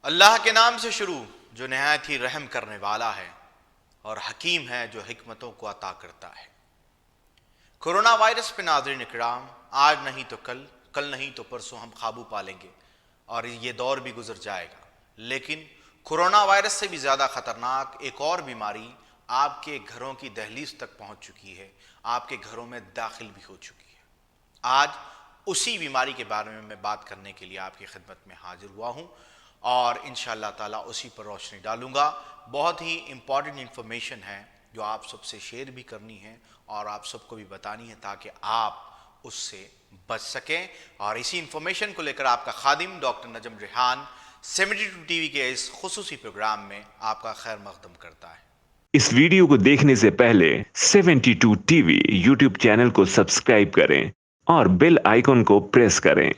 اللہ کے نام سے شروع جو نہایت ہی رحم کرنے والا ہے اور حکیم ہے جو حکمتوں کو عطا کرتا ہے۔ کورونا وائرس پہ ناظرین اکرام، آج نہیں تو کل، کل نہیں تو پرسوں ہم قابو پا لیں گے اور یہ دور بھی گزر جائے گا، لیکن کورونا وائرس سے بھی زیادہ خطرناک ایک اور بیماری آپ کے گھروں کی دہلیز تک پہنچ چکی ہے، آپ کے گھروں میں داخل بھی ہو چکی ہے۔ آج اسی بیماری کے بارے میں بات کرنے کے لیے آپ کی خدمت میں حاضر ہوا ہوں اور انشاءاللہ تعالیٰ اسی پر روشنی ڈالوں گا۔ بہت ہی امپورٹنٹ انفارمیشن ہے جو آپ سب سے شیئر بھی کرنی ہے اور آپ سب کو بھی بتانی ہے تاکہ آپ اس سے بچ سکیں، اور اسی انفارمیشن کو لے کر آپ کا خادم ڈاکٹر نجم ریحان 72 ٹی وی کے اس خصوصی پروگرام میں آپ کا خیر مقدم کرتا ہے۔ اس ویڈیو کو دیکھنے سے پہلے 72 ٹی وی یوٹیوب چینل کو سبسکرائب کریں اور بیل آئیکن کو پریس کریں۔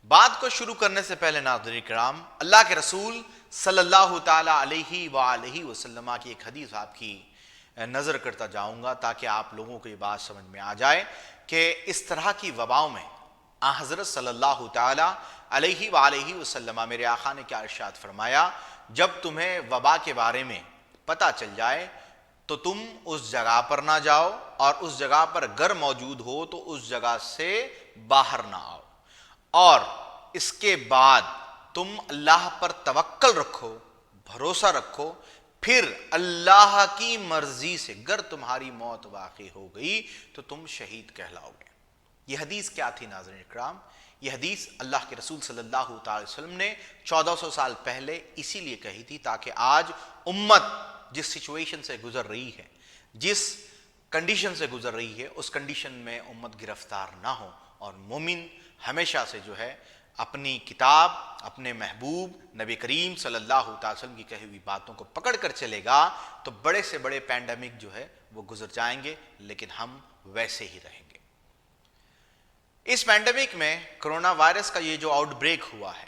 بات کو شروع کرنے سے پہلے ناظرین کرام، اللہ کے رسول صلی اللہ تعالیٰ علیہ وآلہ وسلم کی ایک حدیث آپ کی نظر کرتا جاؤں گا تاکہ آپ لوگوں کو یہ بات سمجھ میں آ جائے کہ اس طرح کی وباؤں میں حضرت صلی اللہ تعالیٰ علیہ وآلہ وسلم میرے آقا نے کیا ارشاد فرمایا، جب تمہیں وبا کے بارے میں پتہ چل جائے تو تم اس جگہ پر نہ جاؤ، اور اس جگہ پر اگر موجود ہو تو اس جگہ سے باہر نہ آؤ، اور اس کے بعد تم اللہ پر توکل رکھو، بھروسہ رکھو، پھر اللہ کی مرضی سے اگر تمہاری موت واقع ہو گئی تو تم شہید کہلاؤ گے۔ یہ حدیث کیا تھی ناظرین اکرام؟ یہ حدیث اللہ کے رسول صلی اللہ علیہ وسلم نے 1400 سال پہلے اسی لیے کہی تھی تاکہ آج امت جس سچویشن سے گزر رہی ہے، جس کنڈیشن سے گزر رہی ہے، اس کنڈیشن میں امت گرفتار نہ ہو، اور مومن ہمیشہ سے جو ہے اپنی کتاب، اپنے محبوب نبی کریم صلی اللہ علیہ وسلم کی کہی ہوئی باتوں کو پکڑ کر چلے گا تو بڑے سے بڑے پینڈیمک جو ہے وہ گزر جائیں گے، لیکن ہم ویسے ہی رہیں گے۔ اس پینڈیمک میں کرونا وائرس کا یہ جو آؤٹ بریک ہوا ہے،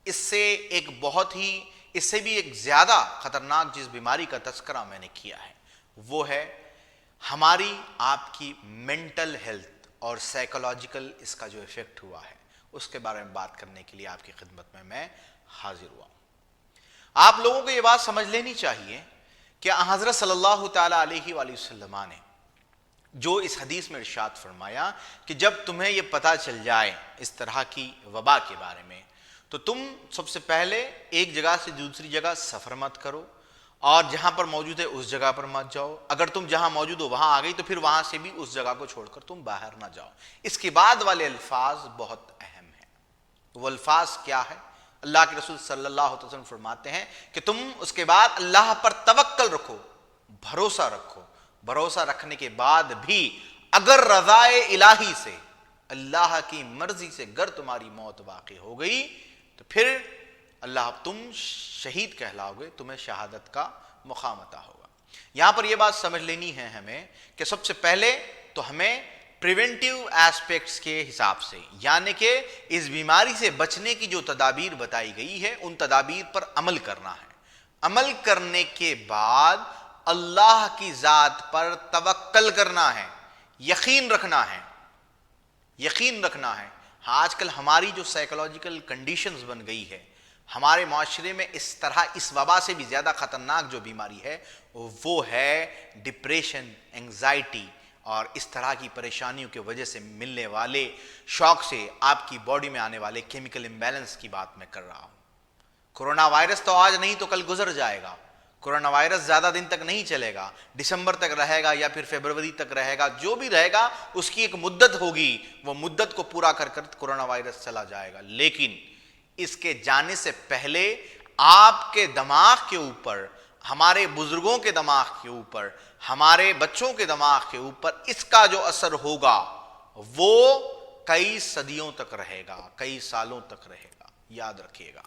اس سے ایک بہت ہی، اس سے بھی ایک زیادہ خطرناک جس بیماری کا تذکرہ میں نے کیا ہے وہ ہے ہماری آپ کی مینٹل ہیلتھ اور سائیکولوجیکل اس کا جو ایفیکٹ ہوا ہے، اس کے بارے میں بات کرنے کے لیے آپ کی خدمت میں حاضر ہوا ہوں۔ آپ لوگوں کو یہ بات سمجھ لینی چاہیے کہ حضرت صلی اللہ تعالیٰ علیہ وآلہ وسلم نے جو اس حدیث میں ارشاد فرمایا کہ جب تمہیں یہ پتہ چل جائے اس طرح کی وبا کے بارے میں تو تم سب سے پہلے ایک جگہ سے دوسری جگہ سفر مت کرو، اور جہاں پر موجود ہے اس جگہ پر مت جاؤ، اگر تم جہاں موجود ہو وہاں آ گئی تو پھر وہاں سے بھی اس جگہ کو چھوڑ کر تم باہر نہ جاؤ۔ اس کے بعد والے الفاظ بہت اہم ہیں۔ وہ الفاظ کیا ہے؟ اللہ کے رسول صلی اللہ علیہ وسلم فرماتے ہیں کہ تم اس کے بعد اللہ پر توکل رکھو، بھروسہ رکھو، بھروسہ رکھنے کے بعد بھی اگر رضائے الہی سے، اللہ کی مرضی سے اگر تمہاری موت واقع ہو گئی تو پھر اللہ تم شہید کہلاؤ گے، تمہیں شہادت کا مقام عطا ہوگا۔ یہاں پر یہ بات سمجھ لینی ہے ہمیں کہ سب سے پہلے تو ہمیں پریونٹیو ایسپیکٹس کے حساب سے، یعنی کہ اس بیماری سے بچنے کی جو تدابیر بتائی گئی ہے ان تدابیر پر عمل کرنا ہے۔ عمل کرنے کے بعد اللہ کی ذات پر توکل کرنا ہے، یقین رکھنا ہے، یقین رکھنا ہے۔ آج کل ہماری جو سائیکولوجیکل کنڈیشنز بن گئی ہے ہمارے معاشرے میں، اس طرح اس وبا سے بھی زیادہ خطرناک جو بیماری ہے وہ ہے ڈپریشن، انگزائٹی، اور اس طرح کی پریشانیوں کی وجہ سے ملنے والے شوق سے آپ کی باڈی میں آنے والے کیمیکل امبیلنس کی بات میں کر رہا ہوں۔ کورونا وائرس تو آج نہیں تو کل گزر جائے گا، کورونا وائرس زیادہ دن تک نہیں چلے گا، دسمبر تک رہے گا یا پھر فروری تک رہے گا، جو بھی رہے گا اس کی ایک مدت ہوگی، وہ مدت کو پورا کر کر کورونا وائرس چلا جائے گا۔ لیکن اس کے جانے سے پہلے آپ کے دماغ کے اوپر، ہمارے بزرگوں کے دماغ کے اوپر، ہمارے بچوں کے دماغ کے اوپر اس کا جو اثر ہوگا وہ کئی صدیوں تک رہے گا، کئی سالوں تک رہے گا، یاد رکھیے گا۔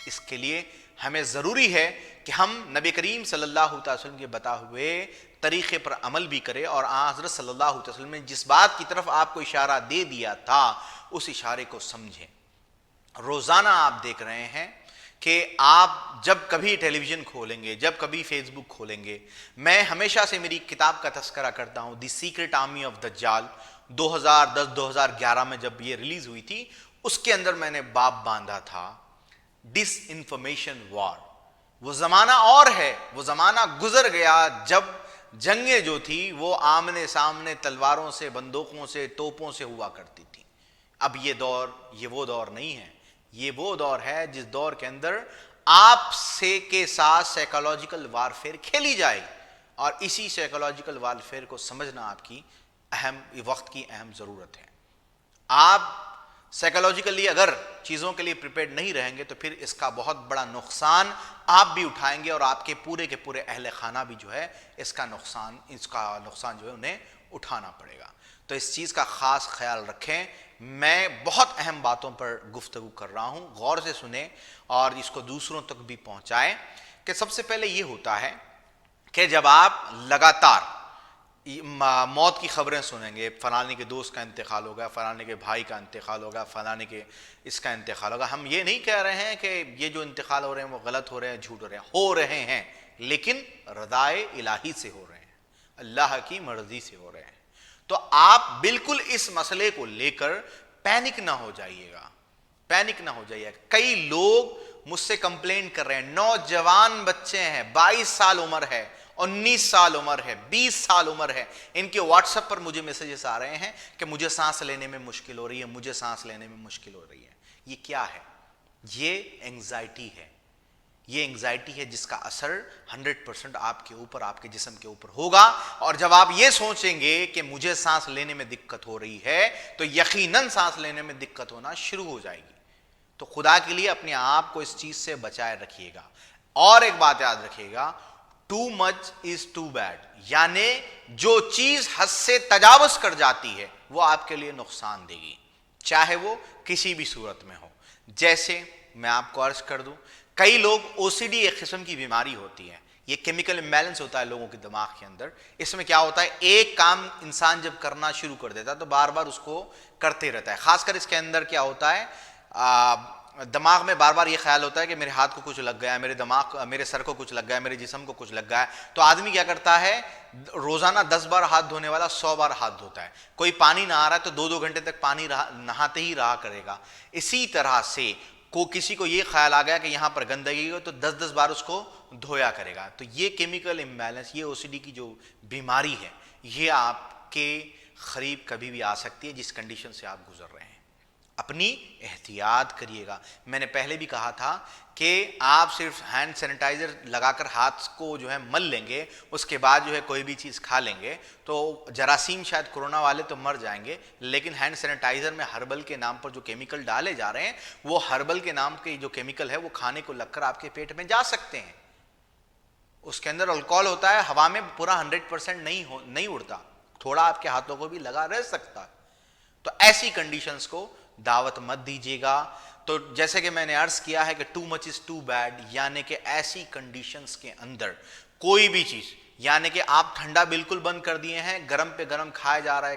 اس کے لیے ہمیں ضروری ہے کہ ہم نبی کریم صلی اللہ علیہ وسلم کے بتا ہوئے طریقے پر عمل بھی کریں، اور حضرت صلی اللہ علیہ وسلم نے جس بات کی طرف آپ کو اشارہ دے دیا تھا اس اشارے کو سمجھیں۔ روزانہ آپ دیکھ رہے ہیں کہ آپ جب کبھی ٹیلی ویژن کھولیں گے، جب کبھی فیس بک کھولیں گے، میں ہمیشہ سے میری کتاب کا تذکرہ کرتا ہوں، دی سیکرٹ آرمی آف دجال، 2010-2011 میں جب یہ ریلیز ہوئی تھی، اس کے اندر میں نے باب باندھا تھا ڈس انفارمیشن وار. وہ زمانہ اور ہے، وہ زمانہ گزر گیا جب جنگیں جو تھی وہ آمنے سامنے تلواروں سے، بندوقوں سے، توپوں سے ہوا کرتی تھی. اب یہ دور، یہ وہ دور نہیں ہے. یہ وہ دور ہے جس دور کے اندر آپ سے کے ساتھ سائیکولوجیکل وارفیئر کھیلی جائے، اور اسی سائیکولوجیکل وارفیئر کو سمجھنا آپ کی وقت کی اہم ضرورت ہے. آپ سائیکولوجیکلی اگر چیزوں کے لیے پریپیئرڈ نہیں رہیں گے تو پھر اس کا بہت بڑا نقصان آپ بھی اٹھائیں گے، اور آپ کے پورے اہل خانہ بھی جو ہے اس کا نقصان جو ہے انہیں اٹھانا پڑے گا. تو اس چیز کا خاص خیال رکھیں. میں بہت اہم باتوں پر گفتگو کر رہا ہوں، غور سے سنیں اور اس کو دوسروں تک بھی پہنچائیں. کہ سب سے پہلے یہ ہوتا ہے کہ جب آپ لگاتار موت کی خبریں سنیں گے، فلانے کے دوست کا انتقال ہوگا، فلانے کے بھائی کا انتقال ہوگا، فلانے کے اس کا انتقال ہوگا. ہم یہ نہیں کہہ رہے ہیں کہ یہ جو انتقال ہو رہے ہیں وہ غلط ہو رہے ہیں، جھوٹ ہو رہے ہیں، لیکن رضائے الہی سے ہو رہے ہیں، اللہ کی مرضی سے ہو رہے ہیں. تو آپ بالکل اس مسئلے کو لے کر پینک نہ ہو جائیے گا، پینک نہ ہو جائیے گا. کئی لوگ مجھ سے کمپلین کر رہے ہیں، نوجوان بچے ہیں، 22 سال عمر ہے، 19 سال عمر ہے، 20 سال عمر ہے، ان کے واٹس ایپ پر مجھے میسیجز آ رہے ہیں کہ مجھے سانس لینے میں مشکل ہو رہی ہے، مجھے سانس لینے میں مشکل ہو رہی ہے. یہ کیا ہے؟ یہ اینگزائٹی ہے. یہ اینگزائٹی ہے جس کا اثر 100% آپ کے اوپر، آپ کے جسم کے اوپر ہوگا. اور جب آپ یہ سوچیں گے کہ مجھے سانس لینے میں دقت ہو رہی ہے تو یقیناً سانس لینے میں دقت ہونا شروع ہو جائے گی. تو خدا کے لیے اپنے آپ کو اس چیز سے بچائے رکھیے گا. اور ایک بات یاد رکھیے گا، too much is too bad, یعنی جو چیز حد سے تجاوز کر جاتی ہے وہ آپ کے لیے نقصان دے گی، چاہے وہ کسی بھی صورت میں ہو. جیسے میں آپ کو عرض کر دوں، کئی لوگ او سی ڈی ایک قسم کی بیماری ہوتی ہے، یہ کیمیکل امبیلنس ہوتا ہے لوگوں کے دماغ کے اندر. اس میں کیا ہوتا ہے، ایک کام انسان جب کرنا شروع کر دیتا ہے تو بار بار اس کو کرتے رہتا ہے. خاص کر اس کے اندر کیا ہوتا ہے، دماغ میں بار بار یہ خیال ہوتا ہے کہ میرے ہاتھ کو کچھ لگ گیا ہے، میرے سر کو کچھ لگ گیا ہے، میرے جسم کو کچھ لگ گیا ہے. تو آدمی کیا کرتا ہے، روزانہ 10 بار ہاتھ دھونے والا 100 بار ہاتھ دھوتا ہے. کوئی پانی نہ آ رہا ہے تو 2 گھنٹے تک پانی نہاتے ہی رہا کرے گا. اسی طرح سے کسی کو یہ خیال آ گیا کہ یہاں پر گندگی ہو تو 10 بار اس کو دھویا کرے گا. تو یہ کیمیکل امبیلنس، یہ او سی ڈی کی جو بیماری ہے، یہ آپ کے قریب کبھی بھی آ سکتی ہے جس کنڈیشن سے آپ گزر رہے ہیں. اپنی احتیاط کریے گا. میں نے پہلے بھی کہا تھا کہ آپ صرف ہینڈ سینیٹائزر لگا کر ہاتھ کو جو ہے مل لیں گے، اس کے بعد جو ہے کوئی بھی چیز کھا لیں گے تو جراثیم شاید کورونا والے تو مر جائیں گے، لیکن ہینڈ سینیٹائزر میں ہربل کے نام پر جو کیمیکل ڈالے جا رہے ہیں، وہ ہربل کے نام کے جو کیمیکل ہے وہ کھانے کو لگ کر آپ کے پیٹ میں جا سکتے ہیں. اس کے اندر الکوہول ہوتا ہے، ہوا میں پورا 100% نہیں اڑتا، تھوڑا آپ کے ہاتھوں کو بھی لگا رہ سکتا. تو ایسی کنڈیشنز کو دعوت مت دیجیے گا. تو جیسے کہ میں نے عرض کیا ہے کہ too much is too bad, یعنی کہ ایسی کنڈیشنز کے اندر کوئی بھی چیز، یعنی کہ آپ ٹھنڈا بالکل بند کر دیے ہیں، گرم پہ گرم کھایا جا رہا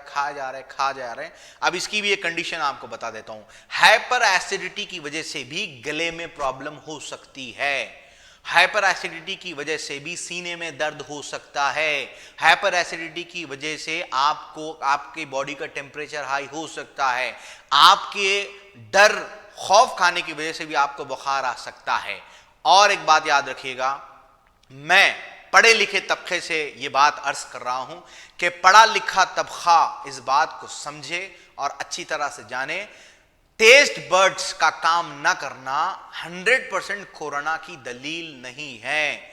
ہے. اب اس کی بھی ایک کنڈیشن آپ کو بتا دیتا ہوں، ہائپر ایسیڈیٹی کی وجہ سے بھی گلے میں پرابلم ہو سکتی ہے، ہائپر ایسیڈیٹی کی وجہ سے بھی سینے میں درد ہو سکتا ہے، ہائپر ایسیڈیٹی کی وجہ سے آپ کی باڈی کا ٹیمپریچر ہائی ہو سکتا ہے، آپ کے ڈر خوف کھانے کی وجہ سے بھی آپ کو بخار آ سکتا ہے. اور ایک بات یاد رکھیے گا، میں پڑھے لکھے طبقے سے یہ بات عرض کر رہا ہوں کہ پڑھا لکھا طبقہ اس بات کو سمجھے اور اچھی طرح سے جانے، ٹیسٹ برڈز کا کام نہ کرنا 100% کورونا کی دلیل نہیں ہے.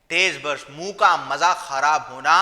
ٹیسٹ برڈز، منہ کا مزہ خراب ہونا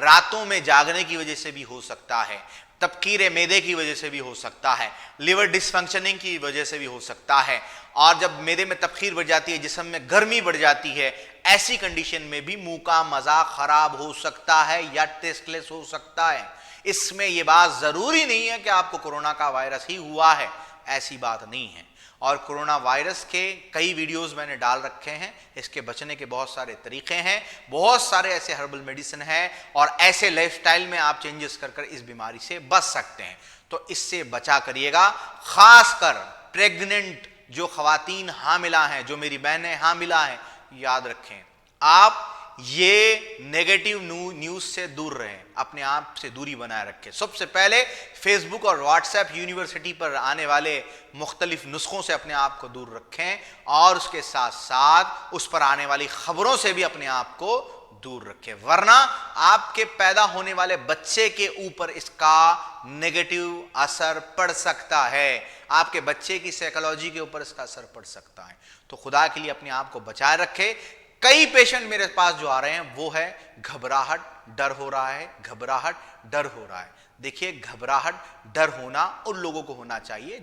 راتوں میں جاگنے کی وجہ سے بھی ہو سکتا ہے، تبخیر معدے کی وجہ سے بھی ہو سکتا ہے، لیور ڈس فنکشننگ کی وجہ سے بھی ہو سکتا ہے. اور جب معدے میں تبخیر بڑھ جاتی ہے، جسم میں گرمی بڑھ جاتی ہے، ایسی کنڈیشن میں بھی منہ کا مزہ خراب ہو سکتا ہے یا ٹیسٹ لیس ہو سکتا ہے. اس میں یہ بات ضروری نہیں ہے کہ آپ کو کورونا کا وائرس ہی ہوا ہے، ایسی بات نہیں ہے. اور کورونا وائرس کے کئی ویڈیوز میں نے ڈال رکھے ہیں، اس کے بچنے کے بہت سارے طریقے ہیں، بہت سارے ایسے ہربل میڈیسن ہیں، اور ایسے لائف سٹائل میں آپ چینجز کر کر اس بیماری سے بچ سکتے ہیں. تو اس سے بچا کریے گا. خاص کر پریگننٹ جو خواتین حاملہ ہیں، جو میری بہنیں حاملہ ہیں، یاد رکھیں آپ یہ نیگیٹو نیوز سے دور رہیں, اپنے آپ سے دوری بنائے رکھیں. سب سے پہلے فیس بک اور واٹس ایپ یونیورسٹی پر آنے والے مختلف نسخوں سے اپنے آپ کو دور رکھیں, اور اس کے ساتھ ساتھ اس پر آنے والی خبروں سے بھی اپنے آپ کو دور رکھیں, ورنہ آپ کے پیدا ہونے والے بچے کے اوپر اس کا نیگیٹو اثر پڑ سکتا ہے, آپ کے بچے کی سائیکالوجی کے اوپر اس کا اثر پڑ سکتا ہے. تو خدا کے لیے اپنے آپ کو بچائے رکھے. کئی پیشنٹ میرے پاس جو آ رہے ہیں وہ ہے گھبراہٹ, ڈر ہو رہا ہے, گھبراہٹ ڈر ہو رہا ہے. دیکھیے گھبراہٹ ڈر ہونا ان لوگوں کو ہونا چاہیے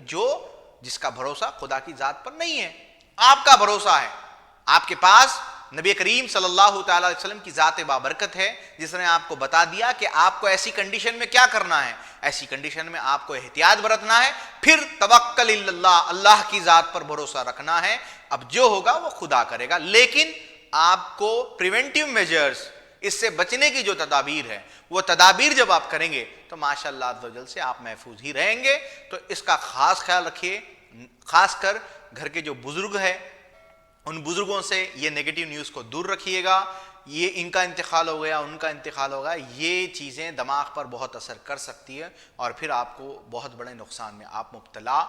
جس کا بھروسہ خدا کی ذات پر نہیں ہے. آپ کا بھروسہ ہے, آپ کے پاس نبی کریم صلی اللہ تعالی علیہ وسلم کی ذات بابرکت ہے جس نے آپ کو بتا دیا کہ آپ کو ایسی کنڈیشن میں کیا کرنا ہے. ایسی کنڈیشن میں آپ کو احتیاط برتنا ہے, پھر توکل اللہ, اللہ کی ذات پر بھروسہ رکھنا ہے. اب جو ہوگا وہ خدا کرے گا, لیکن آپ کو پریونٹیو میجرز, اس سے بچنے کی جو تدابیر ہے وہ تدابیر جب آپ کریں گے تو ماشاءاللہ عز و جل سے آپ محفوظ ہی رہیں گے. تو اس کا خاص خیال رکھیے, خاص کر گھر کے جو بزرگ ہیں ان بزرگوں سے یہ نیگیٹو نیوز کو دور رکھیے گا. یہ ان کا انتقال ہو گیا, ان کا انتقال ہو گیا, یہ چیزیں دماغ پر بہت اثر کر سکتی ہے اور پھر آپ کو بہت بڑے نقصان میں آپ مبتلا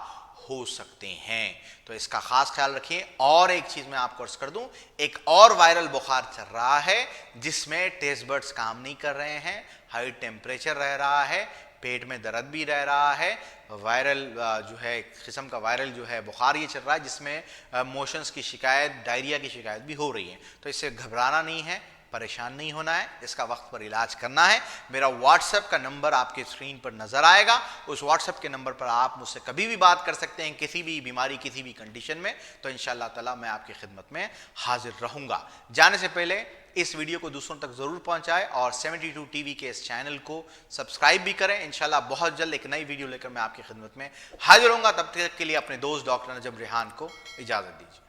ہو سکتے ہیں. تو اس کا خاص خیال رکھیں. اور ایک چیز میں آپ کو عرض کر دوں, ایک اور وائرل بخار چل رہا ہے جس میں ٹیسٹ بڈز کام نہیں کر رہے ہیں, ہائی ٹیمپریچر رہ رہا ہے, پیٹ میں درد بھی رہ رہا ہے, وائرل جو ہے ایک قسم کا وائرل جو ہے بخار یہ چل رہا ہے جس میں موشنز کی شکایت, ڈائریا کی شکایت بھی ہو رہی ہے. تو اس سے گھبرانا نہیں ہے, پریشان نہیں ہونا ہے, اس کا وقت پر علاج کرنا ہے. میرا واٹس ایپ کا نمبر آپ کے اسکرین پر نظر آئے گا, اس واٹس ایپ کے نمبر پر آپ مجھ سے کبھی بھی بات کر سکتے ہیں, کسی بھی بیماری, کسی بھی کنڈیشن میں. تو انشاءاللہ تعالی میں آپ کی خدمت میں حاضر رہوں گا. جانے سے پہلے اس ویڈیو کو دوسروں تک ضرور پہنچائیں اور 72 ٹی وی کے اس چینل کو سبسکرائب بھی کریں. انشاءاللہ بہت جلد ایک نئی ویڈیو لے کر میں آپ کی خدمت میں حاضر ہوں گا. تب تک کے لیے اپنے دوست ڈاکٹر نجم ریحان کو اجازت دیجیے.